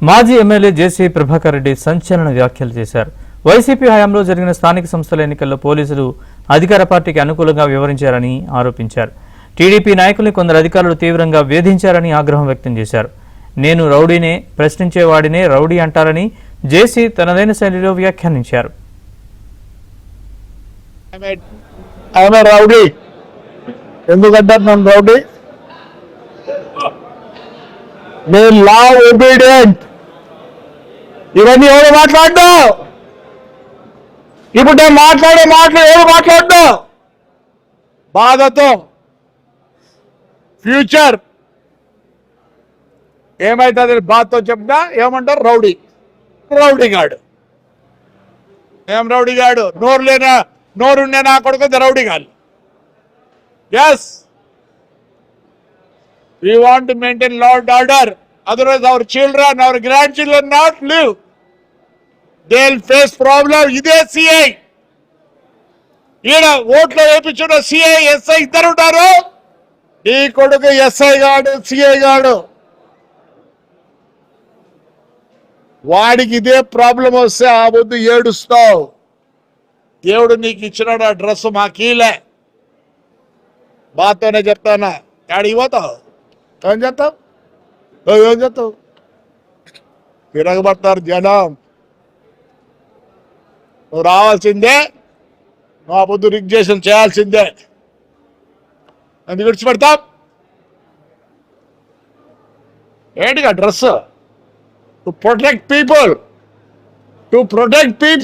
మాజీ ఎమ్మెల్యే జేసీ ప్రభాకర్ రెడ్డి సంచలన వ్యాఖ్యలు చేశారు. వైసీపీ హయాంలో జరిగిన స్థానిక సంస్థల ఎన్నికల్లో పోలీసులు అధికార పార్టీకి అనుకూలంగా వ్యవహరించారని ఆరోపించారు. టీడీపీ నాయకుల్ని కొందరు అధికారులు తీవ్రంగా వేధించారని ఆగ్రహం వ్యక్తం చేశారు. నేను రౌడీనే, ప్రశ్నించేవాడినే రౌడీ అంటారని జేసీ తనదైన శైలిలో వ్యాఖ్యానించారు. ఎందుకంటారు నన్ను రౌడీ? నేను లా ఒబీడియంట్. ఇవన్నీ ఎవరు మాట్లాడ్డా? ఇప్పుడు నేను మాట్లాడే మాటలు ఎవరు మాట్లాడ్డా? బాధతో ఫ్యూచర్ ఏమైతుంది బాధతో చెప్తా. ఏమంటారు? రౌడీ, రౌడీ గాడు. ఏం రౌడీ గాడు? నోరుండే నా కొడుకు రౌడీ గాడు. Yes, we want to maintain law and order. Otherwise, our children, our grandchildren not live. They'll face problem. ఇదే సిఐ ఈయన ఓట్లో వేయించిన సిఐ ఎస్ఐ ఇద్దరు ఉంటారు. ఈ కొడుకు ఎస్ఐ గాడు, సిఐ గాడు. వాడికి ఇదే ప్రాబ్లం వస్తే ఆ వద్దు ఏడుస్తావు. దేవుడు నీకు ఇచ్చినాడు ఆ డ్రెస్ మాకీలే. బాతోనే చెప్తానా. ఆడికి పోతావు, ఏం చేస్తావు? ఏం చేస్తావు? తిరగబడతారు జనం. నువ్వు రావాల్సిందే, నువ్వు ఆ పొద్దు రిజిస్ట్రేషన్ చేయాల్సిందే. ఎందుకు విడిచిపెడతావు? ఏంటిగా dress? To protect people, to protect people.